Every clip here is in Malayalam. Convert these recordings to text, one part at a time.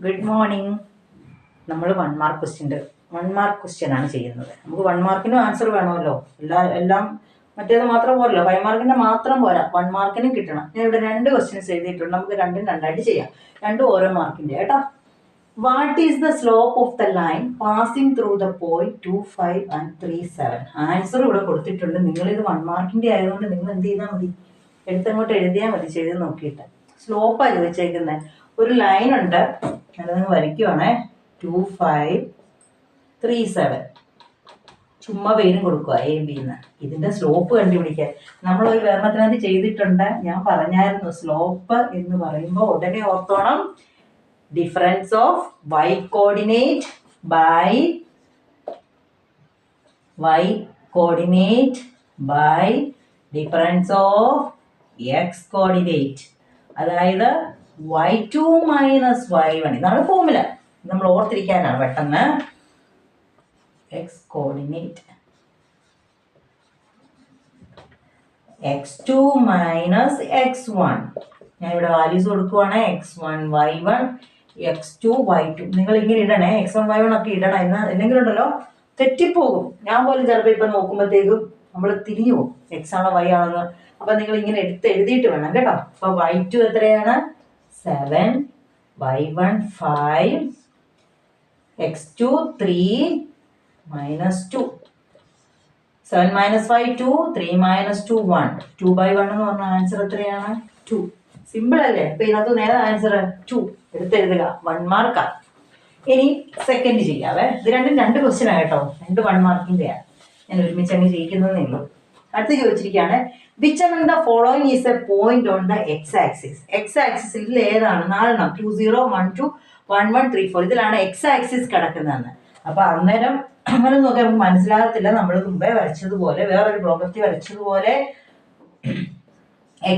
Good morning. നമ്മൾ 1 മാർക്ക് ക്വസ്റ്റ്യൻ ആണ് ചെയ്യുന്നത്. നമുക്ക് 1 മാർക്കിനും ആൻസർ വേണമല്ലോ. എല്ലാം മറ്റേത് മാത്രം പോരല്ലോ, 5 മാർക്കിൻ്റെ മാത്രം പോരാ, 1 മാർക്കിനും കിട്ടണം. ഞാൻ ഇവിടെ 2 ക്വസ്റ്റ്യൻസ് എഴുതിയിട്ടുണ്ട്. നമുക്ക് രണ്ടും രണ്ടായിട്ട് ചെയ്യാം. രണ്ടും ഓരോ മാർക്കിൻ്റെ കേട്ടോ. What is the slope of the line passing through the point 2, 5 and 3, 7? Answer ഇവിടെ കൊടുത്തിട്ടുണ്ട്. നിങ്ങളിത് 1 മാർക്കിൻ്റെ ആയതുകൊണ്ട് നിങ്ങൾ എന്ത് ചെയ്താൽ മതി, എടുത്തങ്ങോട്ട് എഴുതിയാൽ മതി, ചെയ്ത് നോക്കിയിട്ട്. സ്ലോപ്പാണ് ചോദിച്ചേക്കുന്നത്. ഒരു ലൈൻ ഉണ്ട്, അത് നിങ്ങൾ വരയ്ക്കുവാണേ. 2, 5, 3, 7. ചുമ്മാ പേരും കൊടുക്കുക എ ബി എന്ന്. ഇതിൻ്റെ സ്ലോപ്പ് കണ്ടുപിടിക്കാൻ നമ്മളൊരു വേർണത്തിനകത്ത് ചെയ്തിട്ടുണ്ട്. ഞാൻ പറഞ്ഞായിരുന്നു, സ്ലോപ്പ് എന്ന് പറയുമ്പോൾ ഉടനെ ഓർത്തോണം, difference of y coordinate by difference of x coordinate. അതായത് y2 മൈനസ് y1. ഇതാണ് ഫോർമുല. നമ്മൾ ഓർത്തിരിക്കാനാണ് പെട്ടെന്ന്. x coordinate x2 minus x1. ഞാൻ ഇവിടെ വാല്യൂസ് കൊടുക്കുവാണ്. x1 y1 x2 y2. നിങ്ങൾ ഇങ്ങനെ ഇടണേ, x1 y1 ഒക്കെ ഇടണം. അല്ലെങ്കിൽ ഉണ്ടല്ലോ തെറ്റിപ്പോകും. ഞാൻ പോലും ചിലപ്പോൾ ഇപ്പം നോക്കുമ്പോഴത്തേക്കും നമ്മൾ തിരിഞ്ഞു പോകും, x ആണോ y ആണെന്ന്. അപ്പം നിങ്ങൾ ഇങ്ങനെ എഴുതിയിട്ട് വേണം കേട്ടോ. അപ്പോൾ y2 എത്രയാണ്? 7, y1 5, x2 3 minus 2. 7 minus 5 2, 3 minus 2 1. 2/1 എന്ന് പറഞ്ഞ ആൻസർ എത്രയാണ്? 2. സിമ്പിൾ അല്ലേ? അപ്പം ഇതിനകത്ത് നേരെ ആൻസർ 2 എടുത്തെഴുതുക. 1 മാർക്കാണ്. ഇനി സെക്കൻഡ് ചെയ്യാവേ. ഇത് രണ്ടും 2 ക്വസ്റ്റ്യൻ ആയിട്ടോ, 2 1 മാർക്കിൻ്റെയാണ്. ഞാൻ ഒരുമിച്ച് അങ്ങ് ചെയ്യിക്കുന്നതേ ഉള്ളൂ. അടുത്ത് ചോദിച്ചിരിക്കുകയാണ്, which among the following is a point on the x axis? x ആക്സിസിൽ ഏതാണ്? 4 2 0 1 2 1 1 3 4. ഇതിലാണ് x ആക്സിസ് കിടക്കുന്നതെന്ന്. അപ്പൊ അന്നേരം അങ്ങനെ നോക്കിയാൽ നമുക്ക് മനസ്സിലാകത്തില്ല. നമ്മൾ മുമ്പേ വരച്ചതുപോലെ, വേറൊരു പ്രോപ്പർട്ടി വരച്ചതുപോലെ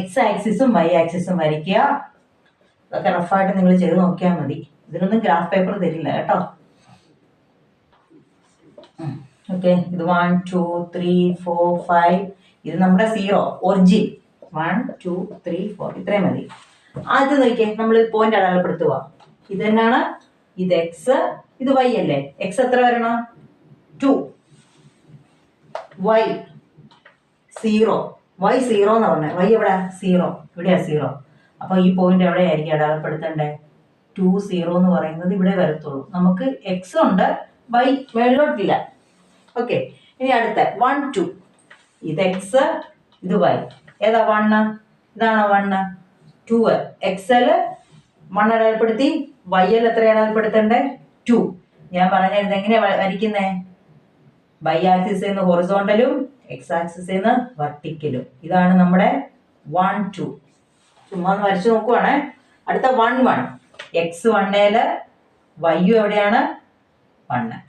x ആക്സിസും y ആക്സിസും വരയ്ക്കുക. അതൊക്കെ റഫായിട്ട് നിങ്ങൾ ചെയ്ത് നോക്കിയാൽ മതി. ഇതിനൊന്നും ഗ്രാഫ് പേപ്പർ തരില്ല കേട്ടോ. ഓക്കെ, ഇത് 1 2 3 4 5. ഇത് നമ്മുടെ 0 ഒറിജിൻ. 1 2 3 4 ഇത്രയും മതി. ആദ്യം നോക്കിയേ, നമ്മൾ പോയിന്റ് അടയാളപ്പെടുത്തുക. ഇത് തന്നെയാണ്, ഇത് എക്സ്, ഇത് വൈ അല്ലേ. എക്സ് എത്ര വരണം? 2. വൈ 0. വൈ 0 എന്ന് പറഞ്ഞത്. വൈ എവിടെ? 0. ഇവിടെയാ 0. അപ്പൊ ഈ പോയിന്റ് എവിടെയായിരിക്കും അടയാളപ്പെടുത്തേണ്ടേ? 2 0 എന്ന് പറയുന്നത് ഇവിടെ വരത്തുള്ളൂ. നമുക്ക് എക്സ് ഉണ്ട്, വൈ മേളിലോട്ടില്ല. ഓക്കെ, ഇനി അടുത്ത 1 2. ഇത് എക്സ്, ഇത് വൈ. ഏതാ 1? ഇതാണോ 1? 2. എക്സൽ 1 അടയാളപ്പെടുത്തി, വൈ എൽ എത്ര അടയാളപ്പെടുത്തണ്ടേ? 2. ഞാൻ പറഞ്ഞിരുന്നത് എങ്ങനെയാ വരയ്ക്കുന്നേ? വൈ ആക്സിസിൽ നിന്ന് ഹൊറിസോണ്ടലും എക്സ് ആക്സിസിൽ നിന്ന് വെർട്ടിക്കലും. ഇതാണ് നമ്മുടെ 1 2. ചുമ്മാ ഒന്ന് വരച്ചു നോക്കുവാണേ. അടുത്ത 1 1. എക്സ് 1 വൈ എവിടെയാണ്? 1.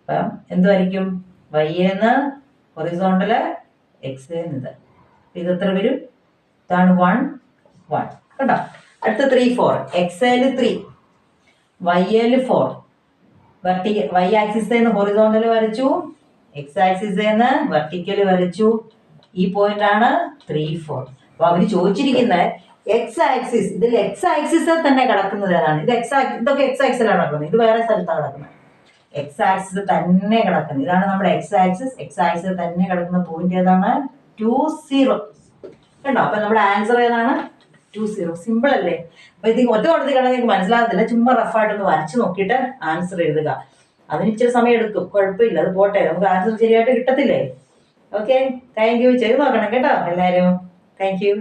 അപ്പം എന്ത് വരയ്ക്കും? വൈ എന്ന് ഹൊറിസോണ്ടല്, എക്സ് എന്നത്. ഇത് എത്ര വരും? ഇതാണ് 1 1 കേട്ടോ. അടുത്ത 3 4. X 3, Y 4. വെർട്ടിക്കൽ വൈ ആക്സിസിൽ നിന്ന് ഹൊറിസോണ്ടൽ വരച്ചു, എക്സ് ആക്സിസിൽ നിന്ന് വെർട്ടിക്കൽ വരച്ചു. ഈ പോയിന്റ് ആണ് 3 4. അപ്പൊ അവര് ചോദിച്ചിരിക്കുന്നത് എക്സ് ആക്സിസ്. ഇതിൽ എക്സ് ആക്സിസിൽ തന്നെ കിടക്കുന്നത് ഏതാണ്? ഇതൊക്കെ എക്സ് ആക്സിലാണ് കിടക്കുന്നത്. ഇത് വേറെ സ്ഥലത്താണ് കിടക്കുന്നത്. എക്സ് ആക്സിസ് തന്നെ കിടക്കുന്നത്. ഇതാണ് നമ്മുടെ എക്സ് ആക്സിസ്. എക്സ് ആക്സിസ് തന്നെ കിടക്കുന്ന പോയിന്റ് ഏതാണ്? 2 0 കണ്ടോ. അപ്പൊ നമ്മുടെ ആൻസർ ഏതാണ്? 2 0. സിമ്പിൾ അല്ലേ? അപ്പൊ ഇത് ഒറ്റ കൊടുത്ത് കിടന്ന് നിങ്ങൾക്ക് മനസ്സിലാകത്തില്ല. ചുമ്മാ റഫായിട്ടൊന്ന് വരച്ചു നോക്കിയിട്ട് ആൻസർ എഴുതുക. അതിന് ഇച്ചിരി സമയം എടുക്കും, കുഴപ്പമില്ല, അത് പോട്ടെ. നമുക്ക് ആൻസർ ശരിയായിട്ട് കിട്ടത്തില്ലേ? Okay, thank you. ചെയ്ത് നോക്കണം കേട്ടോ എല്ലാവരും. Thank you.